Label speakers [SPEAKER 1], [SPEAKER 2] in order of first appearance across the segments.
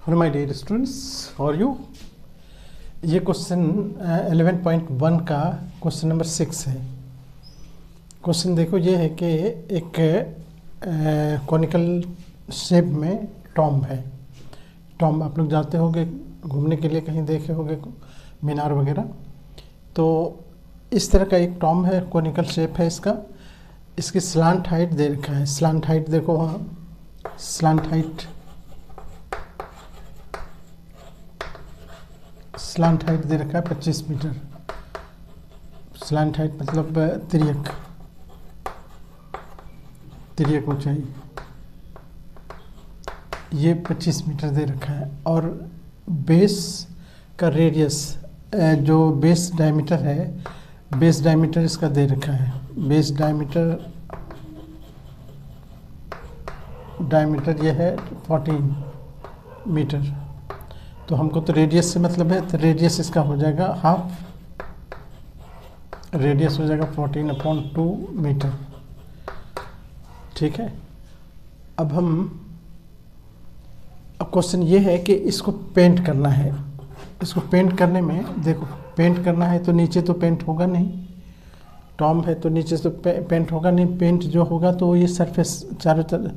[SPEAKER 1] Hello my dear students, how are you. ये question 11.1 का question number 6 है। Question देखो, ये है कि एक कॉनिकल शेप में टॉम्ब है। टॉम्ब आप लोग जाते होंगे घूमने के लिए, कहीं देखे होंगे मीनार वगैरह। तो इस तरह का एक टॉम्ब है, कॉनिकल शेप है इसका। इसकी स्लांट हाइट दे रखा है। स्लांट हाइट देखो वहाँ, स्लांट हाइट दे रखा है 25 मीटर। स्लांट हाइट मतलब तिर्यक ऊंचाई, ये 25 मीटर दे रखा है। और बेस का रेडियस, जो बेस डायमीटर है, बेस डायमीटर इसका दे रखा है। बेस डायमीटर ये है 14 मीटर। तो हमको तो रेडियस से मतलब है, तो रेडियस इसका हो जाएगा हाफ, रेडियस हो जाएगा 14/2 मीटर। ठीक है। अब क्वेश्चन ये है कि इसको पेंट करना है। इसको पेंट करने में देखो, पेंट करना है तो नीचे तो पेंट होगा नहीं, टॉम्ब है तो नीचे तो पेंट होगा नहीं। पेंट जो होगा तो ये सरफेस चारों तरफ,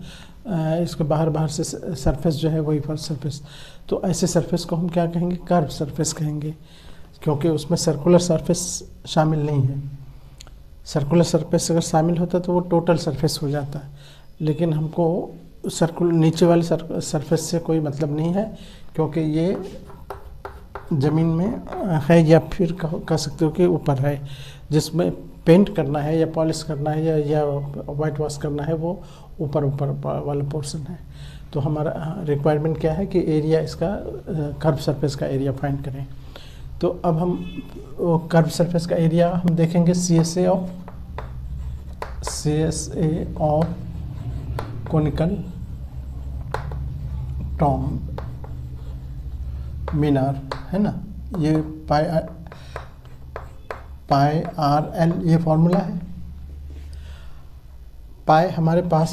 [SPEAKER 1] इसको बाहर से सरफेस जो है वही पर सरफेस। तो ऐसे सरफेस को हम क्या कहेंगे? कर्व सरफेस कहेंगे, क्योंकि उसमें सर्कुलर सरफेस शामिल नहीं है। सर्कुलर सरफेस अगर शामिल होता तो वो टोटल सरफेस हो जाता है, लेकिन हमको नीचे वाले सरफेस से कोई मतलब नहीं है, क्योंकि ये ज़मीन में है, या फिर कह सकते हो कि ऊपर है। जिसमें पेंट करना है या पॉलिश करना है या वाइट वॉश करना है, वो ऊपर वाला पोर्शन है। तो हमारा रिक्वायरमेंट क्या है कि एरिया इसका, कर्व सरफेस का एरिया फाइंड करें। तो अब हम कर्व सरफेस का एरिया हम देखेंगे CSA ऑफ कॉनिकल टॉम्ब मीनार, है ना। ये पाई RL ये फॉर्मूला है। पाई हमारे पास,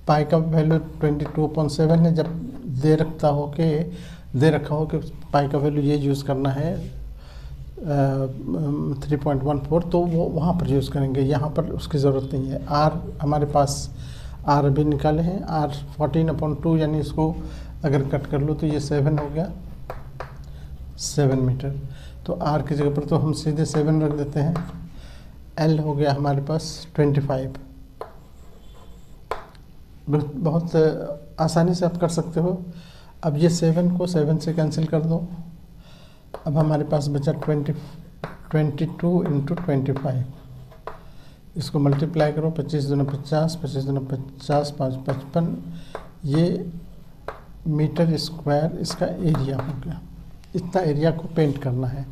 [SPEAKER 1] पाई का वैल्यू 22.7 है। जब दे रखा हो कि पाई का वैल्यू ये यूज़ करना है 3.14, तो वो वहाँ पर यूज़ करेंगे, यहाँ पर उसकी ज़रूरत नहीं है। R हमारे पास, R अभी निकाले हैं, R 14/2, यानी इसको अगर कट कर लो तो ये 7 हो गया, 7 मीटर। तो R की जगह पर तो हम सीधे 7 रख देते हैं। L हो गया हमारे पास 25। बहुत आसानी से आप कर सकते हो। अब ये 7 को 7 से कैंसिल कर दो। अब हमारे पास बचा 22 × 25। इसको मल्टीप्लाई करो, 25 दूना 50, 25 दूना 50, 5 55, ये मीटर स्क्वायर इसका एरिया हो गया। इतना एरिया को पेंट करना है।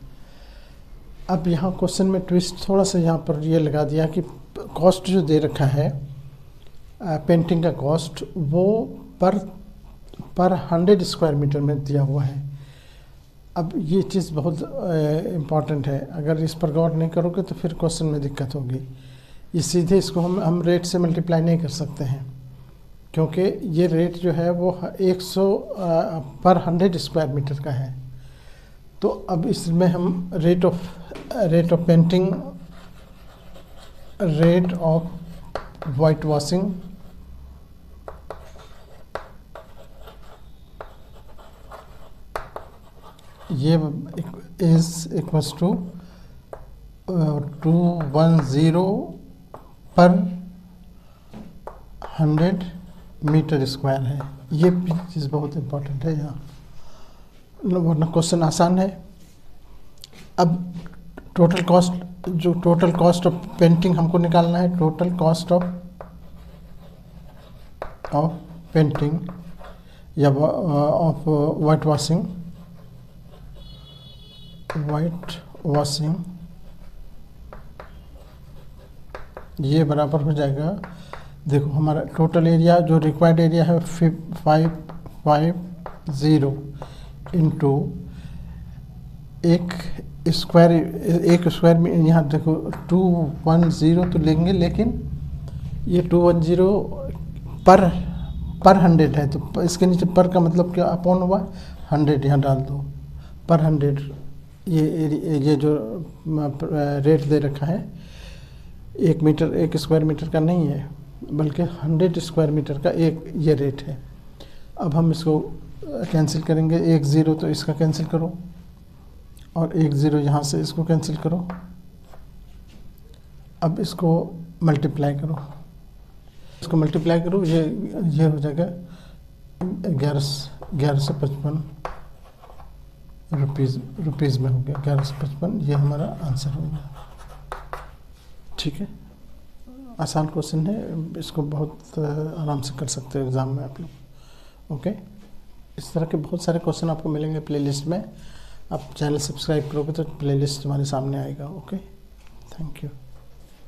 [SPEAKER 1] अब यहाँ क्वेश्चन में ट्विस्ट थोड़ा सा यहाँ पर ये लगा दिया कि कॉस्ट जो दे रखा है पेंटिंग का कॉस्ट, वो पर 100 स्क्वायर मीटर में दिया हुआ है। अब ये चीज़ बहुत इम्पॉर्टेंट है। अगर इस पर गौर नहीं करोगे तो फिर क्वेश्चन में दिक्कत होगी। ये सीधे इसको हम रेट से मल्टीप्लाई नहीं कर सकते हैं, क्योंकि ये रेट जो है वो 100 स्क्वायर मीटर का है। तो अब इसमें हम rate of painting, rate of white washing, ये इज इक्वल्स टू 210 पर 100 मीटर स्क्वायर है। ये चीज़ बहुत इम्पोर्टेंट है यहाँ, वरना क्वेश्चन आसान है। अब टोटल कॉस्ट ऑफ पेंटिंग हमको निकालना है। टोटल कॉस्ट ऑफ पेंटिंग या ऑफ वाइट वॉशिंग, ये बराबर हो जाएगा। देखो हमारा टोटल एरिया जो रिक्वायर्ड एरिया है 550 इंटू एक स्क्वायर में, यहाँ देखो 210 तो लेंगे, लेकिन ये 210 पर पर 100 है तो इसके नीचे पर का मतलब क्या अपॉन हुआ 100 यहाँ डाल दो पर 100। ये जो रेट दे रखा है 1 मीटर 1 स्क्वायर मीटर का नहीं है बल्कि 100 स्क्वायर मीटर का एक ये रेट है। अब हम इसको कैंसिल करेंगे, 1 0 तो इसका कैंसिल करो और 1 0 यहाँ से इसको कैंसिल करो। अब इसको मल्टीप्लाई करो, इसको मल्टीप्लाई करो, ये हो जाएगा 1155 रुपीज़ में हो गया 1155। ये हमारा आंसर हो गया। ठीक है, आसान क्वेश्चन है, इसको बहुत आराम से कर सकते हो एग्ज़ाम में आप लोग। ओके, इस तरह के बहुत सारे क्वेश्चन आपको मिलेंगे प्लेलिस्ट में। आप चैनल सब्सक्राइब करोगे तो प्लेलिस्ट तुम्हारे सामने आएगा। Okay, thank you.